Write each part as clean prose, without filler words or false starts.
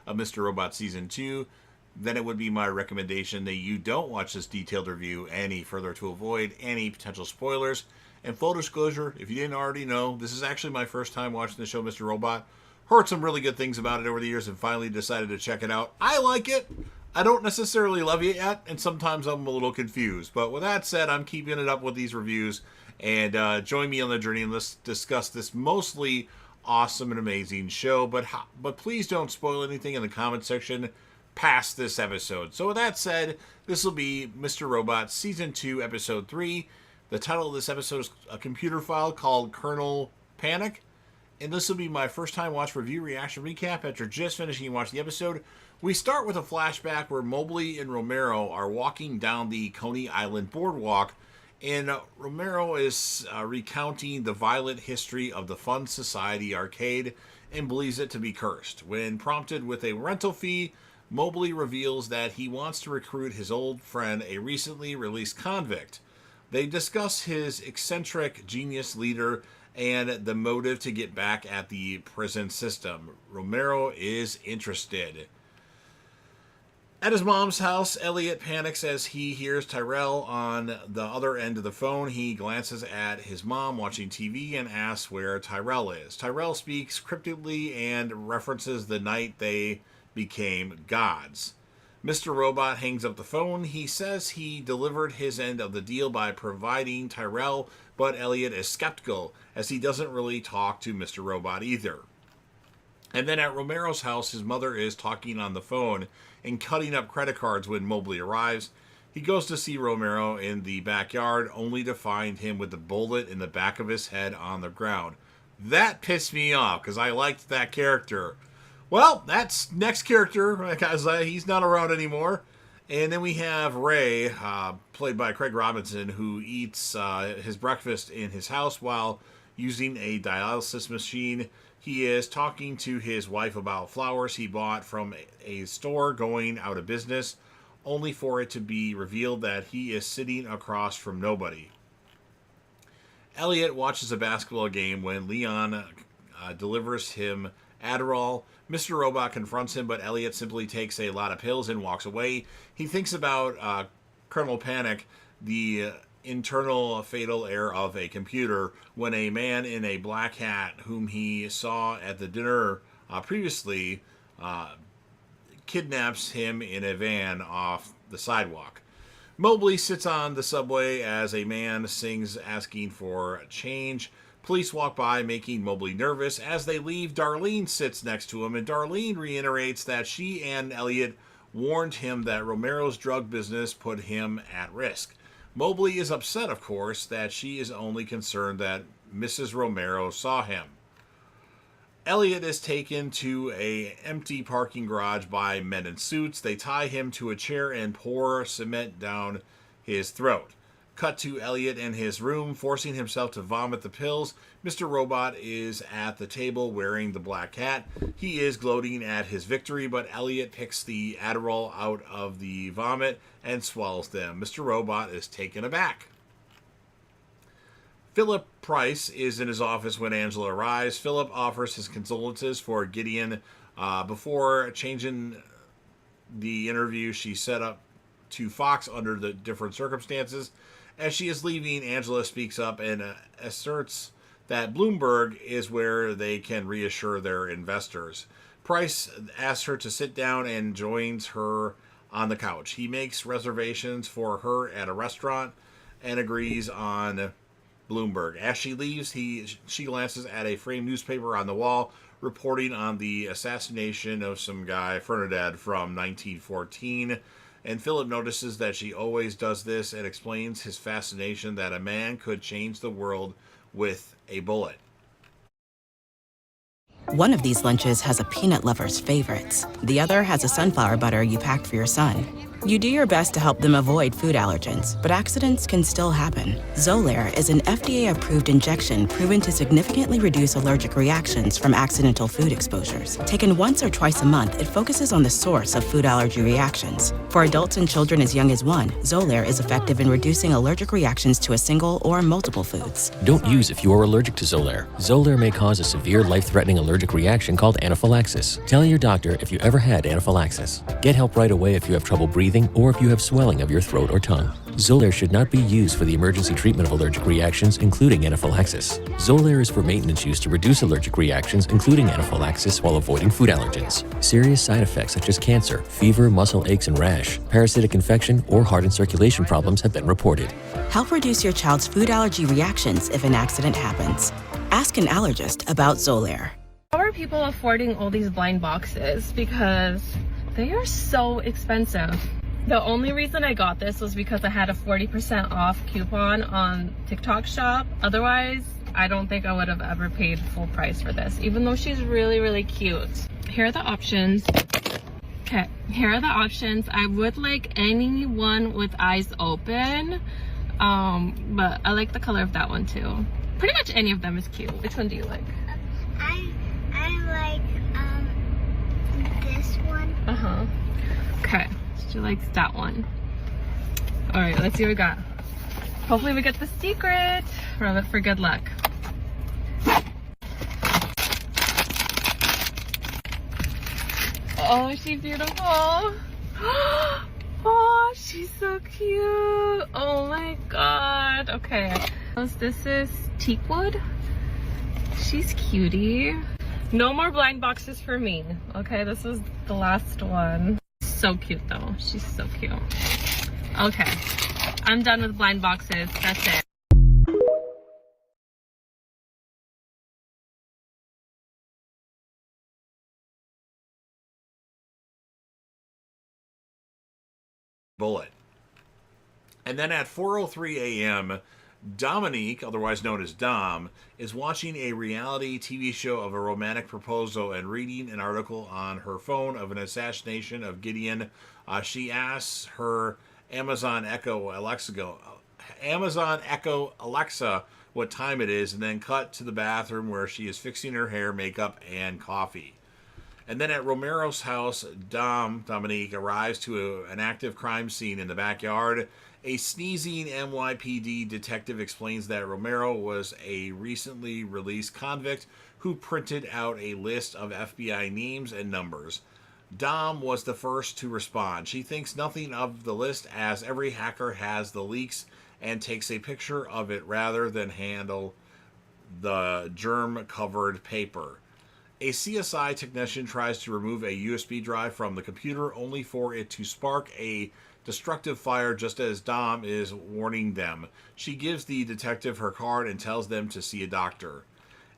of Mr. Robot Season 2, then it would be my recommendation that you don't watch this detailed review any further to avoid any potential spoilers. And full disclosure, if you didn't already know, this is actually my first time watching the show Mr. Robot. Heard some really good things about it over the years and finally decided to check it out. I like it. I don't necessarily love it yet, and sometimes I'm a little confused. But with that said, I'm keeping it up with these reviews. And join me on the journey and let's discuss this mostly awesome and amazing show. But please don't spoil anything in the comment section past this episode. So with that said, this will be Mr. Robot Season 2, Episode 3. The title of this episode is a computer file called Colonel Panic. And this will be my first time watch review reaction recap after just finishing watching the episode. We start with a flashback where Mobley and Romero are walking down the Coney Island boardwalk. And Romero is recounting the violent history of the Fun Society arcade and believes it to be cursed. When prompted with a rental fee, Mobley reveals that he wants to recruit his old friend, a recently released convict. They discuss his eccentric genius leader and the motive to get back at the prison system. Romero is interested. At his mom's house, Elliot panics as he hears Tyrell on the other end of the phone. He glances at his mom watching TV and asks where Tyrell is. Tyrell speaks cryptically and references the night they became gods. Mr. Robot hangs up the phone. He says he delivered his end of the deal by providing Tyrell, but Elliot is skeptical as he doesn't really talk to Mr. Robot either. And then at Romero's house, his mother is talking on the phone and cutting up credit cards when Mobley arrives. He goes to see Romero in the backyard, only to find him with a bullet in the back of his head on the ground. That pissed me off, because I liked that character. Well, that's next character, because he's not around anymore. And then we have Ray, played by Craig Robinson, who eats his breakfast in his house while using a dialysis machine. He is talking to his wife about flowers he bought from a store going out of business, only for it to be revealed that he is sitting across from nobody. Elliot watches a basketball game when Leon delivers him Adderall. Mr. Robot confronts him, but Elliot simply takes a lot of pills and walks away. He thinks about Colonel Panic, the internal fatal error of a computer, when a man in a black hat whom he saw at the dinner previously kidnaps him in a van off the sidewalk. Mobley sits on the subway as a man sings asking for change. Police walk by, making Mobley nervous. As they leave, Darlene sits next to him, and Darlene reiterates that she and Elliot warned him that Romero's drug business put him at risk. Mobley is upset, of course, that she is only concerned that Mrs. Romero saw him. Elliot is taken to an empty parking garage by men in suits. They tie him to a chair and pour cement down his throat. Cut to Elliot in his room, forcing himself to vomit the pills. Mr. Robot is at the table wearing the black hat. He is gloating at his victory, but Elliot picks the Adderall out of the vomit and swallows them. Mr. Robot is taken aback. Philip Price is in his office when Angela arrives. Philip offers his condolences for Gideon. Before changing the interview she set up to Fox under the different circumstances. As she is leaving, Angela speaks up and asserts that Bloomberg is where they can reassure their investors. Price asks her to sit down and joins her on the couch. He makes reservations for her at a restaurant and agrees on Bloomberg. As she leaves, she glances at a framed newspaper on the wall reporting on the assassination of some guy, Fernandez, from 1914. And Philip notices that she always does this and explains his fascination that a man could change the world with a bullet. One of these lunches has a peanut lover's favorites. The other has a sunflower butter you packed for your son. You do your best to help them avoid food allergens, but accidents can still happen. Xolair is an FDA-approved injection proven to significantly reduce allergic reactions from accidental food exposures. Taken once or twice a month, it focuses on the source of food allergy reactions. For adults and children as young as 1, Xolair is effective in reducing allergic reactions to a single or multiple foods. Don't use if you are allergic to Xolair. Xolair may cause a severe life-threatening allergic reaction called anaphylaxis. Tell your doctor if you ever had anaphylaxis. Get help right away if you have trouble breathing or if you have swelling of your throat or tongue. Xolair should not be used for the emergency treatment of allergic reactions, including anaphylaxis. Xolair is for maintenance use to reduce allergic reactions, including anaphylaxis, while avoiding food allergens. Serious side effects such as cancer, fever, muscle aches and rash, parasitic infection, or heart and circulation problems have been reported. Help reduce your child's food allergy reactions if an accident happens. Ask an allergist about Xolair. How are people affording all these blind boxes? Because they are so expensive. The only reason I got this was because I had a 40% off coupon on TikTok shop. Otherwise, I don't think I would have ever paid full price for this, even though she's really, really cute. Here are the options. Okay, here are the options. I would like any one with eyes open, but I like the color of that one too. Pretty much any of them is cute. Which one do you like? I like this one. Okay, she likes that one. All right, let's see what we got. Hopefully we get the secret. Rub it for good luck. Oh, she's beautiful. Oh, she's so cute. Oh my god. Okay, this is teakwood. She's cutie. No more blind boxes for me. Okay, this is the last one. So cute though. She's so cute. Okay, I'm done with blind boxes. That's it. Bullet. And then at 4:03 a.m., Dominique, otherwise known as Dom, is watching a reality TV show of a romantic proposal and reading an article on her phone of an assassination of Gideon. She asks her Amazon Echo Alexa what time it is, and then cut to the bathroom where she is fixing her hair, makeup, and coffee. And then at Romero's house, Dominique, arrives to an active crime scene in the backyard. A sneezing NYPD detective explains that Romero was a recently released convict who printed out a list of FBI names and numbers. Dom was the first to respond. She thinks nothing of the list as every hacker has the leaks and takes a picture of it rather than handle the germ-covered paper. A CSI technician tries to remove a USB drive from the computer only for it to spark a destructive fire just as Dom is warning them. She gives the detective her card and tells them to see a doctor.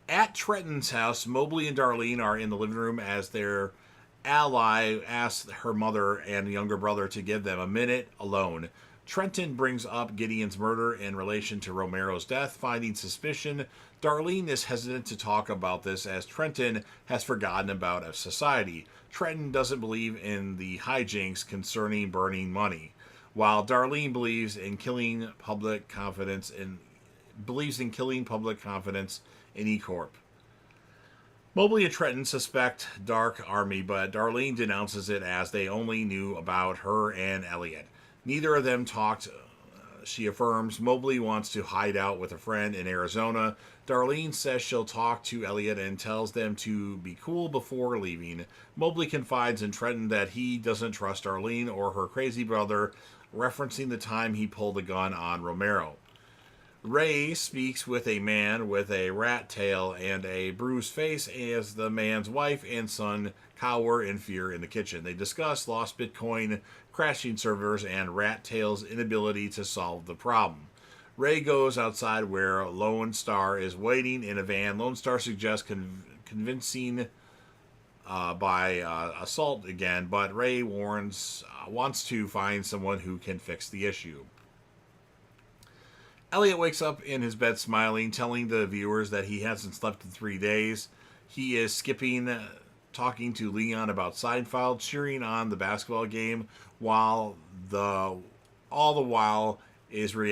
At Trenton's house, Mobley and Darlene are in the living room as their ally asks her mother and younger brother to give them a minute alone. Trenton brings up Gideon's murder in relation to Romero's death, finding suspicion. Darlene is hesitant to talk about this as Trenton has forgotten about society. Trenton doesn't believe in the hijinks concerning burning money, while Darlene believes in killing public confidence in E-Corp. Mobley and Trenton suspect Dark Army, but Darlene denounces it as they only knew about her and Elliot. Neither of them talked, she affirms. Mobley wants to hide out with a friend in Arizona. Darlene says she'll talk to Elliot and tells them to be cool before leaving. Mobley confides in Trenton that he doesn't trust Darlene or her crazy brother, referencing the time he pulled a gun on Romero. Ray speaks with a man with a rat tail and a bruised face as the man's wife and son cower in fear in the kitchen. They discuss lost Bitcoin, crashing servers, and Rat Tail's inability to solve the problem. Ray goes outside where Lone Star is waiting in a van. Lone Star suggests convincing by assault again, but Ray wants to find someone who can fix the issue. Elliot wakes up in his bed smiling, telling the viewers that he hasn't slept in 3 days. He is skipping talking to Leon about Seinfeld, cheering on the basketball game, while all the while is